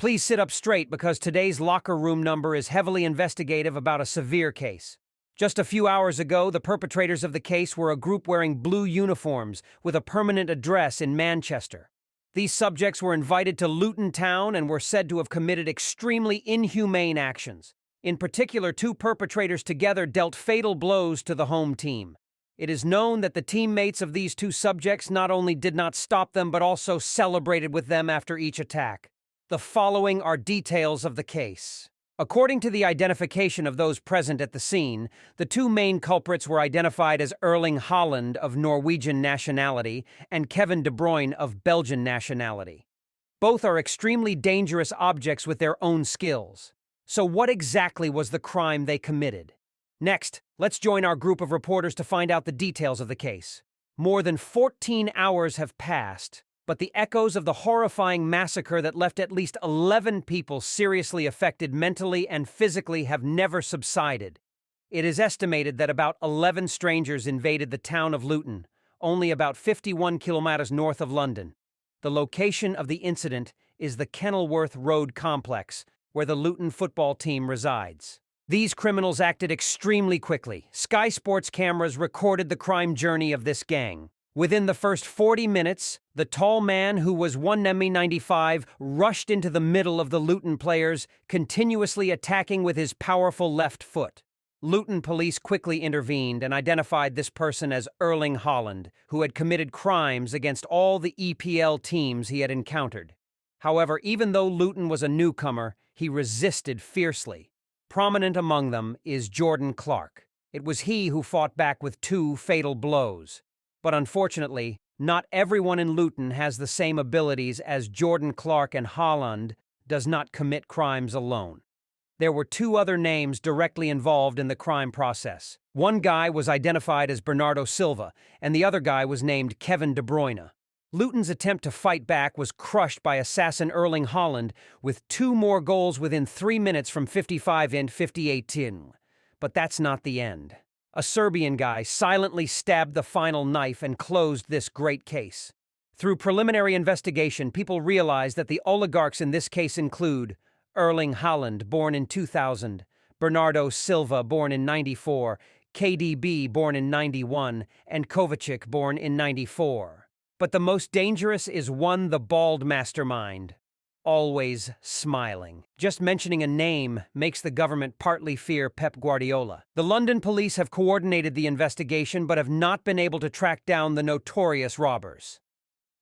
Please sit up straight because today's locker room number is heavily investigative about a severe case. Just a few hours ago, the perpetrators of the case were a group wearing blue uniforms with a permanent address in Manchester. These subjects were invited to Luton Town and were said to have committed extremely inhumane actions. In particular, two perpetrators together dealt fatal blows to the home team. It is known that the teammates of these two subjects not only did not stop them but also celebrated with them after each attack. The following are details of the case. According to the identification of those present at the scene, the two main culprits were identified as Erling Haaland of Norwegian nationality and Kevin De Bruyne of Belgian nationality. Both are extremely dangerous objects with their own skills. So what exactly was the crime they committed? Next, let's join our group of reporters to find out the details of the case. More than 14 hours have passed, but the echoes of the horrifying massacre that left at least 11 people seriously affected mentally and physically have never subsided. It is estimated that about 11 strangers invaded the town of Luton, only about 51 kilometers north of London. The location of the incident is the Kenilworth Road complex, where the Luton football team resides. These criminals acted extremely quickly. Sky Sports cameras recorded the crime journey of this gang. Within the first 40 minutes, the tall man who was 1m95 rushed into the middle of the Luton players, continuously attacking with his powerful left foot. Luton police quickly intervened and identified this person as Erling Haaland, who had committed crimes against all the EPL teams he had encountered. However, even though Luton was a newcomer, he resisted fiercely. Prominent among them is Jordan Clark. It was he who fought back with 2 fatal blows. But unfortunately, not everyone in Luton has the same abilities as Jordan Clark, and Haaland does not commit crimes alone. There were 2 other names directly involved in the crime process. One guy was identified as Bernardo Silva, and the other guy was named Kevin De Bruyne. Luton's attempt to fight back was crushed by assassin Erling Haaland with 2 more goals within 3 minutes from 55 and 58 in. But that's not the end. A Serbian guy silently stabbed the final knife and closed this great case. Through preliminary investigation, people realized that the oligarchs in this case include Erling Haaland, born in 2000, Bernardo Silva, born in 94, KDB, born in 91, and Kovacic, born in 94. But the most dangerous is one, the bald mastermind. Always smiling. Just mentioning a name makes the government partly fear Pep Guardiola. The London police have coordinated the investigation but have not been able to track down the notorious robbers.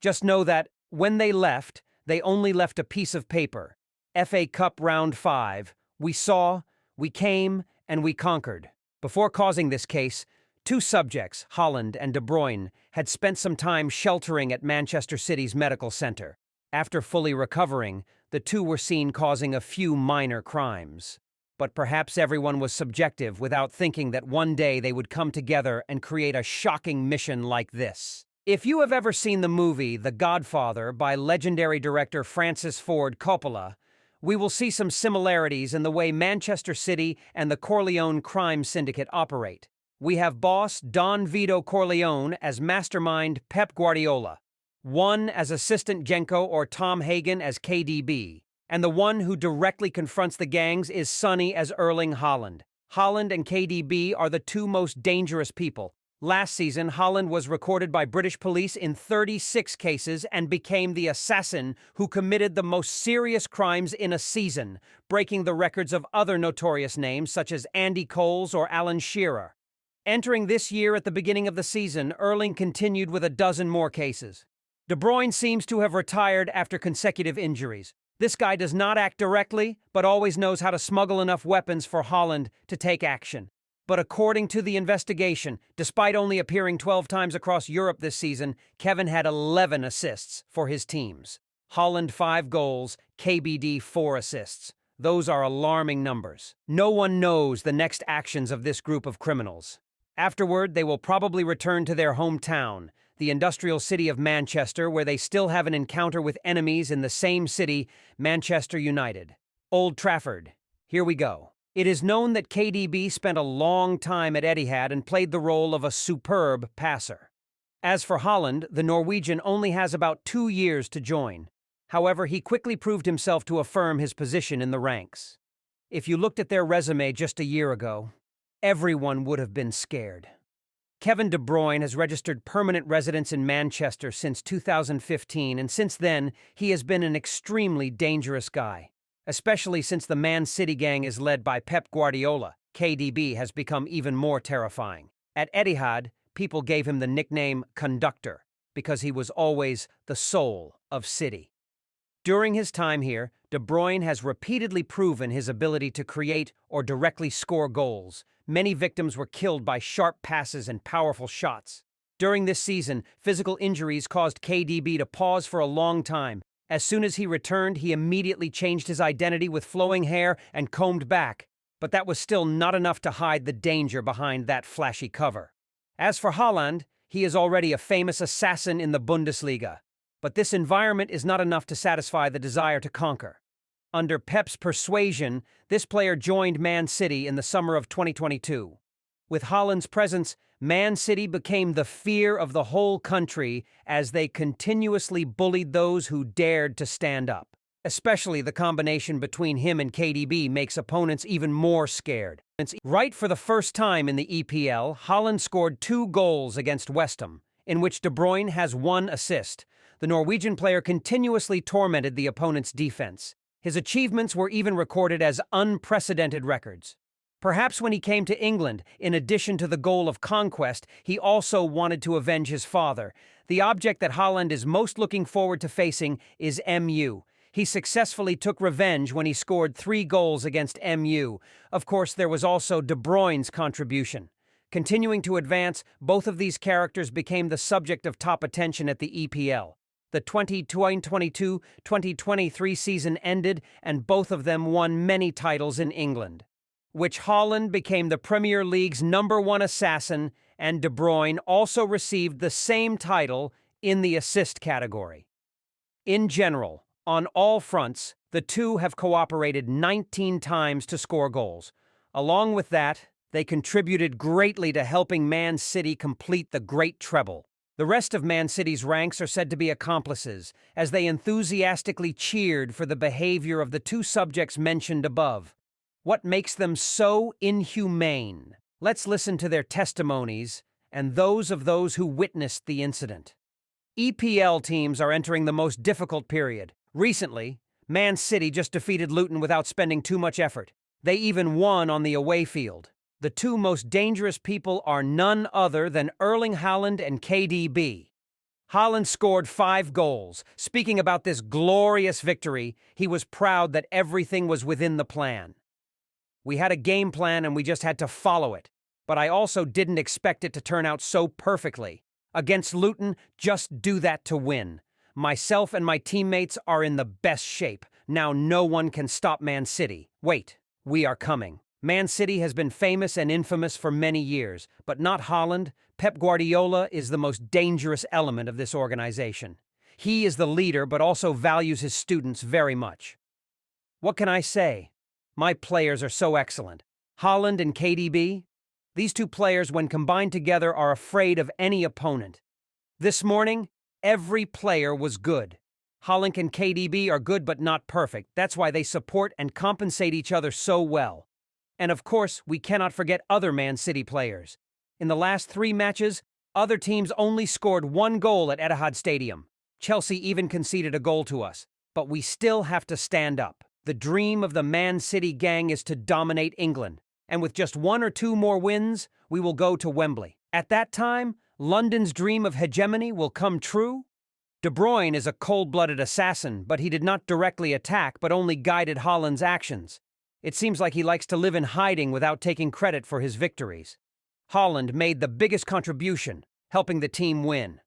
Just know that when they left, they only left a piece of paper. FA Cup Round 5. We saw, we came, and we conquered. Before causing this case, 2 subjects, Haaland and De Bruyne, had spent some time sheltering at Manchester City's medical centre. After fully recovering, the 2 were seen causing a few minor crimes. But perhaps everyone was subjective without thinking that one day they would come together and create a shocking mission like this. If you have ever seen the movie The Godfather by legendary director Francis Ford Coppola, we will see some similarities in the way Manchester City and the Corleone crime syndicate operate. We have boss Don Vito Corleone as mastermind Pep Guardiola, one as assistant Jenko or Tom Hagen as KDB, and the one who directly confronts the gangs is Sonny as Erling Haaland. Haaland and KDB are the 2 most dangerous people. Last season, Haaland was recorded by British police in 36 cases and became the assassin who committed the most serious crimes in a season, breaking the records of other notorious names such as Andy Coles or Alan Shearer. Entering this year at the beginning of the season, Erling continued with a dozen more cases. De Bruyne seems to have retired after consecutive injuries. This guy does not act directly, but always knows how to smuggle enough weapons for Haaland to take action. But according to the investigation, despite only appearing 12 times across Europe this season, Kevin had 11 assists for his teams. Haaland 5 goals, KBD 4 assists. Those are alarming numbers. No one knows the next actions of this group of criminals. Afterward, they will probably return to their hometown, the industrial city of Manchester, where they still have an encounter with enemies in the same city, Manchester United. Old Trafford. Here we go. It is known that KDB spent a long time at Etihad and played the role of a superb passer. As for Haaland, the Norwegian only has about 2 years to join. However, he quickly proved himself to affirm his position in the ranks. If you looked at their resume just a year ago, everyone would have been scared. Kevin De Bruyne has registered permanent residence in Manchester since 2015, and since then, he has been an extremely dangerous guy. Especially since the Man City gang is led by Pep Guardiola, KDB has become even more terrifying. At Etihad, people gave him the nickname Conductor because he was always the soul of City. During his time here, De Bruyne has repeatedly proven his ability to create or directly score goals. Many victims were killed by sharp passes and powerful shots. During this season, physical injuries caused KDB to pause for a long time. As soon as he returned, he immediately changed his identity with flowing hair and combed back. But that was still not enough to hide the danger behind that flashy cover. As for Haaland, he is already a famous assassin in the Bundesliga. But this environment is not enough to satisfy the desire to conquer. Under Pep's persuasion, this player joined Man City in the summer of 2022. With Haaland's presence, Man City became the fear of the whole country as they continuously bullied those who dared to stand up. Especially the combination between him and KDB makes opponents even more scared. Right for the first time in the EPL, Haaland scored 2 goals against West Ham, in which De Bruyne has 1 assist. The Norwegian player continuously tormented the opponent's defense. His achievements were even recorded as unprecedented records. Perhaps when he came to England, in addition to the goal of conquest, he also wanted to avenge his father. The object that Haaland is most looking forward to facing is MU. He successfully took revenge when he scored 3 goals against MU. Of course, there was also De Bruyne's contribution. Continuing to advance, both of these characters became the subject of top attention at the EPL. The 2022-2023 season ended, and both of them won many titles in England, which Haaland became the Premier League's #1 assassin, and De Bruyne also received the same title in the assist category. In general, on all fronts, the two have cooperated 19 times to score goals. Along with that, they contributed greatly to helping Man City complete the Great Treble. The rest of Man City's ranks are said to be accomplices, as they enthusiastically cheered for the behavior of the 2 subjects mentioned above. What makes them so inhumane? Let's listen to their testimonies and those of those who witnessed the incident. EPL teams are entering the most difficult period. Recently, Man City just defeated Luton without spending too much effort. They even won on the away field. The 2 most dangerous people are none other than Erling Haaland and KDB. Haaland scored 5 goals. Speaking about this glorious victory, he was proud that everything was within the plan. We had a game plan and we just had to follow it. But I also didn't expect it to turn out so perfectly. Against Luton, just do that to win. Myself and my teammates are in the best shape. Now no one can stop Man City. Wait, we are coming. Man City has been famous and infamous for many years, but not Haaland. Pep Guardiola is the most dangerous element of this organization. He is the leader, but also values his students very much. What can I say? My players are so excellent. Haaland and KDB? These 2 players, when combined together, are afraid of any opponent. This morning, every player was good. Haaland and KDB are good but not perfect. That's why they support and compensate each other so well. And of course, we cannot forget other Man City players. In the last 3 matches, other teams only scored 1 goal at Etihad Stadium. Chelsea even conceded a goal to us. But we still have to stand up. The dream of the Man City gang is to dominate England. And with just 1 or 2 more wins, we will go to Wembley. At that time, London's dream of hegemony will come true. De Bruyne is a cold-blooded assassin, but he did not directly attack, but only guided Haaland's actions. It seems like he likes to live in hiding without taking credit for his victories. Haaland made the biggest contribution, helping the team win.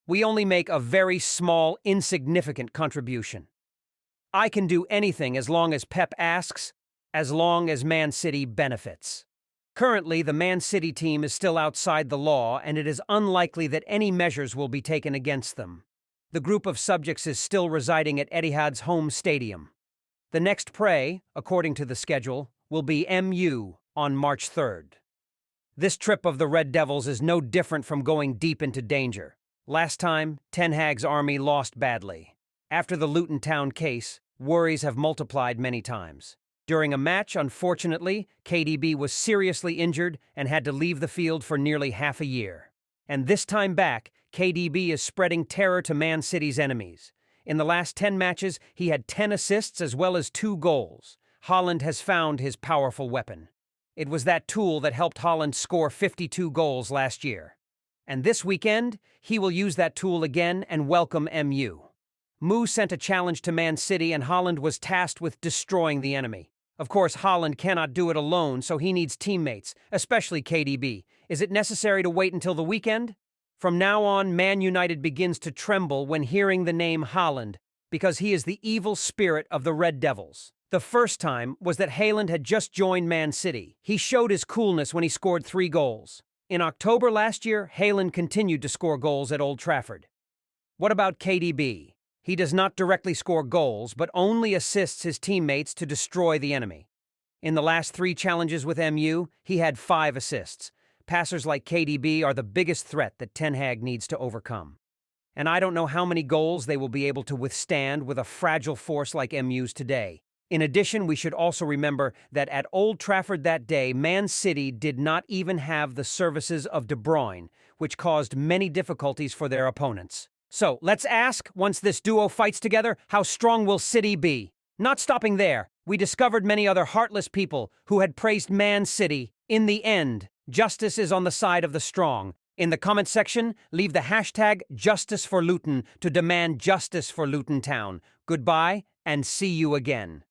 We only make a very small, insignificant contribution. I can do anything as long as Pep asks, as long as Man City benefits. Currently, the Man City team is still outside the law, and it is unlikely that any measures will be taken against them. The group of subjects is still residing at Etihad's home stadium. The next prey, according to the schedule, will be MU on March 3rd. This trip of the Red Devils is no different from going deep into danger. Last time, Ten Hag's army lost badly. After the Luton Town case, worries have multiplied many times. During a match, unfortunately, KDB was seriously injured and had to leave the field for nearly half a year. And this time back, KDB is spreading terror to Man City's enemies. In the last 10 matches, he had 10 assists as well as 2 goals. Haaland has found his powerful weapon. It was that tool that helped Haaland score 52 goals last year. And this weekend, he will use that tool again and welcome MU. Mu sent a challenge to Man City and Haaland was tasked with destroying the enemy. Of course, Haaland cannot do it alone, so he needs teammates, especially KDB. Is it necessary to wait until the weekend? From now on, Man United begins to tremble when hearing the name Haaland, because he is the evil spirit of the Red Devils. The first time was that Haaland had just joined Man City. He showed his coolness when he scored 3 goals. In October last year, Haaland continued to score goals at Old Trafford. What about KDB? He does not directly score goals, but only assists his teammates to destroy the enemy. In the last 3 challenges with MU, he had 5 assists. Passers like KDB are the biggest threat that Ten Hag needs to overcome. And I don't know how many goals they will be able to withstand with a fragile force like MU's today. In addition, we should also remember that at Old Trafford that day, Man City did not even have the services of De Bruyne, which caused many difficulties for their opponents. So, let's ask, once this duo fights together, how strong will City be? Not stopping there, we discovered many other heartless people who had praised Man City. In the end, justice is on the side of the strong. In the comment section, leave the hashtag #JusticeForLuton to demand justice for Luton Town. Goodbye, and see you again.